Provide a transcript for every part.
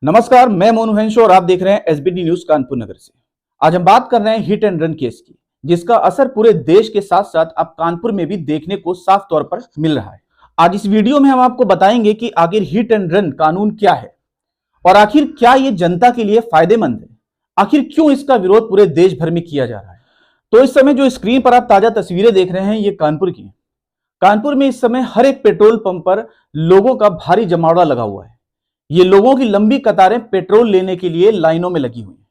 नमस्कार, मैं मोनू हेंशो और आप देख रहे हैं एसबीडी न्यूज कानपुर नगर से। आज हम बात कर रहे हैं हिट एंड रन केस की, जिसका असर पूरे देश के साथ साथ अब कानपुर में भी देखने को साफ तौर पर मिल रहा है। आज इस वीडियो में हम आपको बताएंगे कि आखिर हिट एंड रन कानून क्या है और आखिर क्या ये जनता के लिए फायदेमंद है, आखिर क्यों इसका विरोध पूरे देश भर में किया जा रहा है। तो इस समय जो स्क्रीन पर आप ताजा तस्वीरें देख रहे हैं, ये कानपुर की हैं। कानपुर में इस समय हर एक पेट्रोल पंप पर लोगों का भारी जमावड़ा लगा हुआ है। ये लोगों की लंबी कतारें पेट्रोल लेने के लिए लाइनों में लगी हुई हैं।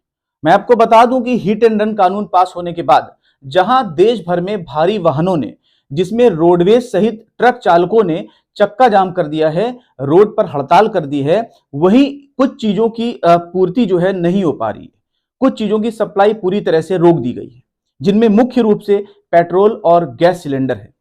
मैं आपको बता दूं कि हिट एंड रन कानून पास होने के बाद जहां देश भर में भारी वाहनों ने, जिसमें रोडवेज सहित ट्रक चालकों ने चक्का जाम कर दिया है, रोड पर हड़ताल कर दी है, वहीं कुछ चीजों की पूर्ति जो है नहीं हो पा रही है। कुछ चीजों की सप्लाई पूरी तरह से रोक दी गई है, जिनमें मुख्य रूप से पेट्रोल और गैस सिलेंडर है।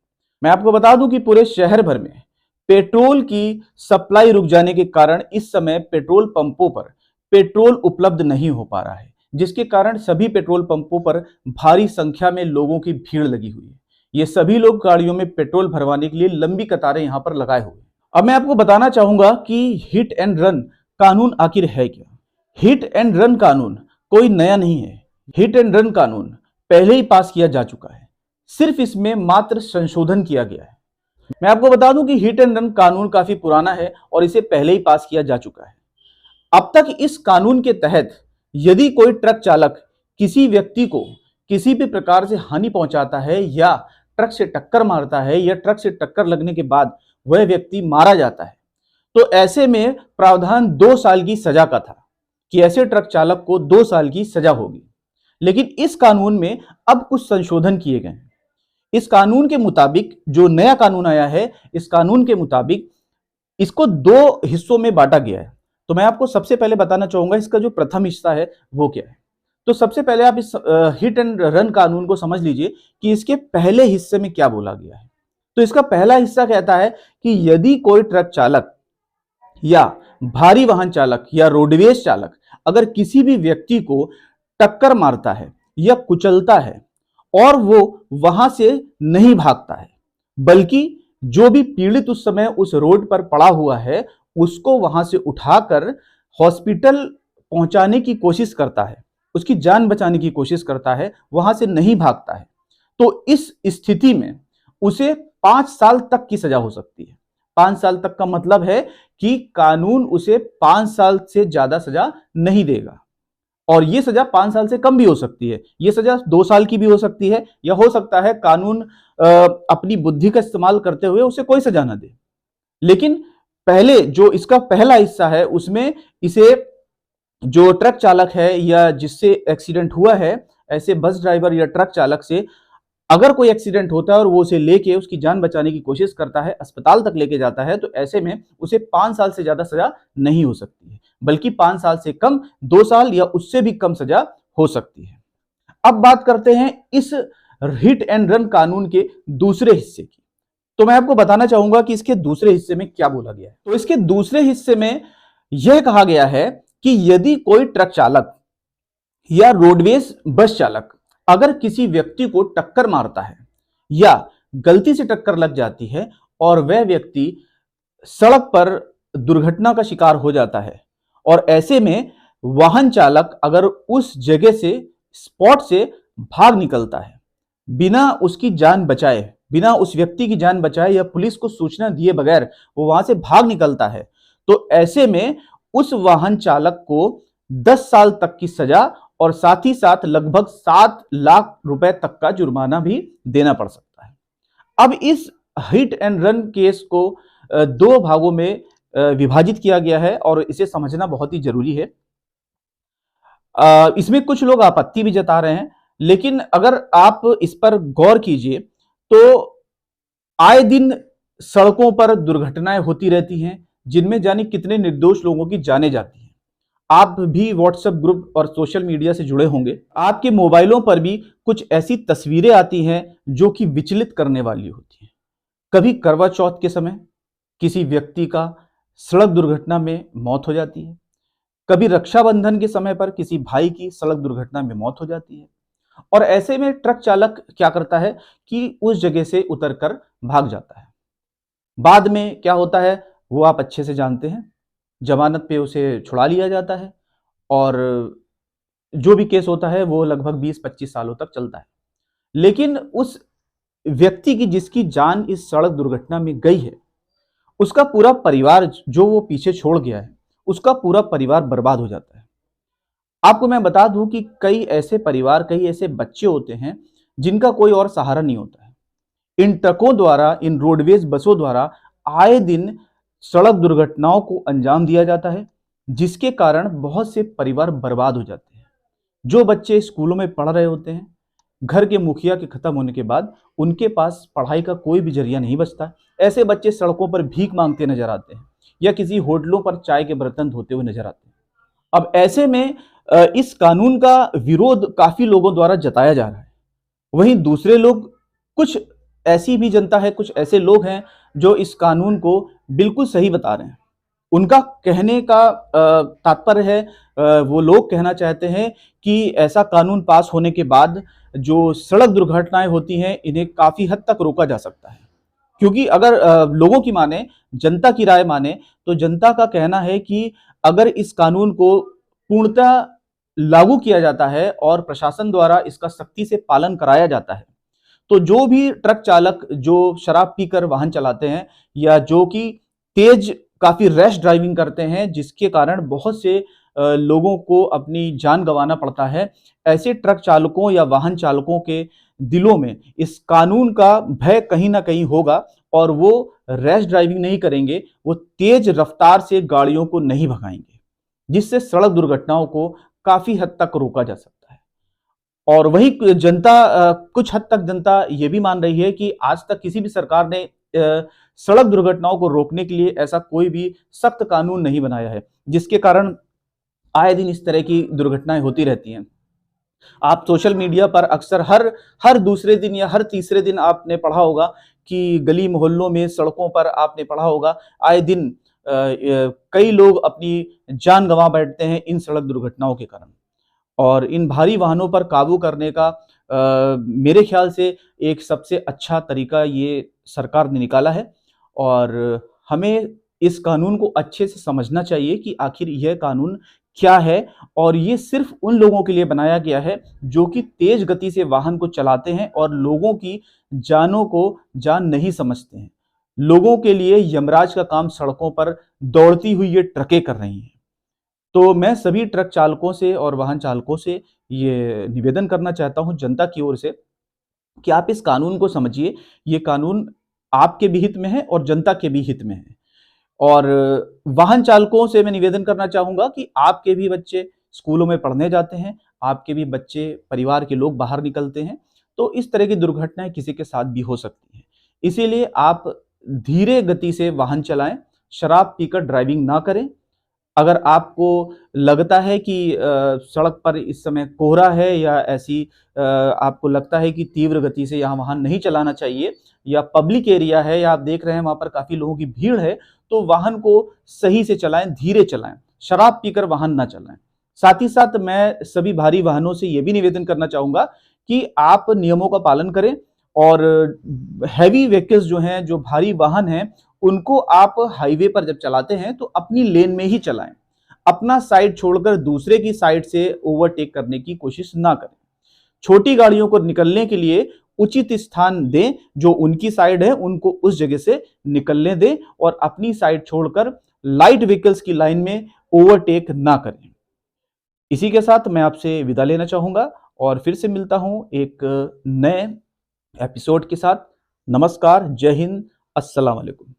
मैं आपको बता दूं कि पूरे शहर भर में पेट्रोल की सप्लाई रुक जाने के कारण इस समय पेट्रोल पंपों पर पेट्रोल उपलब्ध नहीं हो पा रहा है, जिसके कारण सभी पेट्रोल पंपों पर भारी संख्या में लोगों की भीड़ लगी हुई है। ये सभी लोग गाड़ियों में पेट्रोल भरवाने के लिए लंबी कतारें यहां पर लगाए हुए हैं। अब मैं आपको बताना चाहूंगा कि हिट एंड रन कानून आखिर है क्या। हिट एंड रन कानून कोई नया नहीं है। हिट एंड रन कानून पहले ही पास किया जा चुका है, सिर्फ इसमें मात्र संशोधन किया गया है। मैं आपको बता दूं कि हिट एंड रन कानून काफी पुराना है और इसे पहले ही पास किया जा चुका है। अब तक इस कानून के तहत यदि कोई ट्रक चालक किसी व्यक्ति को किसी भी प्रकार से हानि पहुंचाता है या ट्रक से टक्कर मारता है या ट्रक से टक्कर लगने के बाद वह व्यक्ति मारा जाता है, तो ऐसे में प्रावधान 2 साल की सजा का था कि ऐसे ट्रक चालक को 2 साल की सजा होगी। लेकिन इस कानून में अब कुछ संशोधन किए गए हैं। इस कानून के मुताबिक, जो नया कानून आया है, इस कानून के मुताबिक इसको 2 हिस्सों में बांटा गया है। तो मैं आपको सबसे पहले बताना चाहूंगा इसका जो प्रथम हिस्सा है वो क्या है। तो सबसे पहले आप इस हिट एंड रन कानून को समझ लीजिए कि इसके पहले हिस्से में क्या बोला गया है। तो इसका पहला हिस्सा कहता है कि यदि कोई ट्रक चालक या भारी वाहन चालक या रोडवेज चालक अगर किसी भी व्यक्ति को टक्कर मारता है या कुचलता है और वो वहां से नहीं भागता है, बल्कि जो भी पीड़ित उस समय उस रोड पर पड़ा हुआ है उसको वहां से उठाकर हॉस्पिटल पहुंचाने की कोशिश करता है, उसकी जान बचाने की कोशिश करता है, वहां से नहीं भागता है, तो इस स्थिति में उसे 5 साल तक की सजा हो सकती है। 5 साल तक का मतलब है कि कानून उसे 5 साल से ज्यादा सजा नहीं देगा और ये सजा 5 साल से कम भी हो सकती है। ये सजा 2 साल की भी हो सकती है, या हो सकता है कानून अपनी बुद्धि का इस्तेमाल करते हुए उसे कोई सजा ना दे। लेकिन पहले जो इसका पहला हिस्सा है उसमें इसे जो ट्रक चालक है या जिससे एक्सीडेंट हुआ है, ऐसे बस ड्राइवर या ट्रक चालक से अगर कोई एक्सीडेंट होता है और वो उसे लेके उसकी जान बचाने की कोशिश करता है, अस्पताल तक लेके जाता है, तो ऐसे में उसे 5 साल से ज्यादा सजा नहीं हो सकती है, बल्कि 5 साल से कम 2 साल या उससे भी कम सजा हो सकती है। अब बात करते हैं इस हिट एंड रन कानून के दूसरे हिस्से की। तो मैं आपको बताना चाहूंगा कि इसके दूसरे हिस्से में क्या बोला गया है। तो इसके दूसरे हिस्से में यह कहा गया है कि यदि कोई ट्रक चालक या रोडवेज बस चालक अगर किसी व्यक्ति को टक्कर मारता है या गलती से टक्कर लग जाती है और वह व्यक्ति सड़क पर दुर्घटना का शिकार हो जाता है और ऐसे में वाहन चालक अगर उस जगह से, स्पॉट से भाग निकलता है, बिना उसकी जान बचाए, बिना उस व्यक्ति की जान बचाए या पुलिस को सूचना दिए बगैर वो वहां से भाग निकलता है, तो ऐसे में उस वाहन चालक को 10 साल तक की सजा और साथ ही साथ लगभग 7 लाख रुपए तक का जुर्माना भी देना पड़ सकता है। अब इस हिट एंड रन केस को 2 भागों में विभाजित किया गया है और इसे समझना बहुत ही जरूरी है। इसमें कुछ लोग आपत्ति भी जता रहे हैं, लेकिन अगर आप इस पर गौर कीजिए तो आए दिन सड़कों पर दुर्घटनाएं होती रहती हैं, जिनमें जाने कितने निर्दोष लोगों की जाने जाती हैं। आप भी व्हाट्सएप ग्रुप और सोशल मीडिया से जुड़े होंगे। आपके मोबाइलों पर भी कुछ ऐसी तस्वीरें आती हैं जो कि विचलित करने वाली होती हैं। कभी करवा चौथ के समय किसी व्यक्ति का सड़क दुर्घटना में मौत हो जाती है, कभी रक्षाबंधन के समय पर किसी भाई की सड़क दुर्घटना में मौत हो जाती है, और ऐसे में ट्रक चालक क्या करता है कि उस जगह से उतरकर भाग जाता है। बाद में क्या होता है वो आप अच्छे से जानते हैं। जमानत पे उसे छुड़ा लिया जाता है और जो भी केस होता है वो लगभग 20-25 सालों तक चलता है। लेकिन उस व्यक्ति की जिसकी जान इस सड़क दुर्घटना में गई है, उसका पूरा परिवार जो वो पीछे छोड़ गया है, उसका पूरा परिवार बर्बाद हो जाता है। आपको मैं बता दूं कि कई ऐसे परिवार, कई ऐसे बच्चे होते हैं जिनका कोई और सहारा नहीं होता है। इन ट्रकों द्वारा, इन रोडवेज बसों द्वारा आए दिन सड़क दुर्घटनाओं को अंजाम दिया जाता है, जिसके कारण बहुत से परिवार बर्बाद हो जाते हैं। जो बच्चे स्कूलों में पढ़ रहे होते हैं, घर के मुखिया के खत्म होने के बाद उनके पास पढ़ाई का कोई भी जरिया नहीं बचता। ऐसे बच्चे सड़कों पर भीख मांगते नजर आते हैं या किसी होटलों पर चाय के बर्तन धोते हुए नजर आते हैं। अब ऐसे में इस कानून का विरोध काफी लोगों द्वारा जताया जा रहा है। वहीं दूसरे लोग, कुछ ऐसी भी जनता है, कुछ ऐसे लोग हैं जो इस कानून को बिल्कुल सही बता रहे हैं। उनका कहने का तात्पर्य है, वो लोग कहना चाहते हैं कि ऐसा कानून पास होने के बाद जो सड़क दुर्घटनाएं होती हैं, इन्हें काफी हद तक रोका जा सकता है। क्योंकि अगर लोगों की माने, जनता की राय माने, तो जनता का कहना है कि अगर इस कानून को पूर्णतः लागू किया जाता है और प्रशासन द्वारा इसका सख्ती से पालन कराया जाता है, तो जो भी ट्रक चालक जो शराब पीकर वाहन चलाते हैं या जो कि तेज काफी रैश ड्राइविंग करते हैं, जिसके कारण बहुत से लोगों को अपनी जान गंवाना पड़ता है, ऐसे ट्रक चालकों या वाहन चालकों के दिलों में इस कानून का भय कहीं ना कहीं होगा और वो रैश ड्राइविंग नहीं करेंगे, वो तेज रफ्तार से गाड़ियों को नहीं भगाएंगे, जिससे सड़क दुर्घटनाओं को काफी हद तक रोका जा सकता है। और वही जनता, कुछ हद तक जनता ये भी मान रही है कि आज तक किसी भी सरकार ने सड़क दुर्घटनाओं को रोकने के लिए ऐसा कोई भी सख्त कानून नहीं बनाया है, जिसके कारण आए दिन इस तरह की दुर्घटनाएं होती रहती हैं। आप सोशल मीडिया पर अक्सर हर हर दूसरे दिन या हर तीसरे दिन आपने पढ़ा होगा कि गली मोहल्लों में, सड़कों पर आपने पढ़ा होगा, आए दिन कई लोग अपनी जान गंवा बैठते हैं इन सड़क दुर्घटनाओं के कारण। और इन भारी वाहनों पर काबू करने का मेरे ख्याल से एक सबसे अच्छा तरीका ये सरकार ने निकाला है और हमें इस कानून को अच्छे से समझना चाहिए कि आखिर यह कानून क्या है। और ये सिर्फ उन लोगों के लिए बनाया गया है जो कि तेज गति से वाहन को चलाते हैं और लोगों की जानों को जान नहीं समझते हैं। लोगों के लिए यमराज का काम सड़कों पर दौड़ती हुई ये ट्रकें कर रही हैं। तो मैं सभी ट्रक चालकों से और वाहन चालकों से ये निवेदन करना चाहता हूं जनता की ओर से कि आप इस कानून को समझिए। ये कानून आपके भी हित में है और जनता के भी हित में है। और वाहन चालकों से मैं निवेदन करना चाहूंगा कि आपके भी बच्चे स्कूलों में पढ़ने जाते हैं, आपके भी बच्चे, परिवार के लोग बाहर निकलते हैं, तो इस तरह की दुर्घटनाएं किसी के साथ भी हो सकती हैं। इसीलिए आप धीरे गति से वाहन चलाएं, शराब पीकर ड्राइविंग ना करें। अगर आपको लगता है कि सड़क पर इस समय कोहरा है या ऐसी आपको लगता है कि तीव्र गति से यहाँ वाहन नहीं चलाना चाहिए या पब्लिक एरिया है या आप देख रहे हैं वहां पर काफी लोगों की भीड़ है, तो वाहन को सही से चलाएं, धीरे चलाएं, शराब पीकर वाहन ना चलाएं। साथ ही साथ मैं सभी भारी वाहनों से यह भी निवेदन करना चाहूंगा कि आप नियमों का पालन करें और हैवी व्हीकल्स जो हैं, जो भारी वाहन हैं, उनको आप हाईवे पर जब चलाते हैं तो अपनी लेन में ही चलाएं। अपना साइड छोड़कर दूसरे की साइड से ओवरटेक करने की कोशिश ना करें। छोटी गाड़ियों को निकलने के लिए उचित स्थान दें, जो उनकी साइड है उनको उस जगह से निकलने दें और अपनी साइड छोड़कर लाइट व्हीकल्स की लाइन में ओवरटेक ना करें। इसी के साथ मैं आपसे विदा लेना चाहूंगा और फिर से मिलता हूं एक नए एपिसोड के साथ। नमस्कार, जय हिंद, अस्सलाम वालेकुम।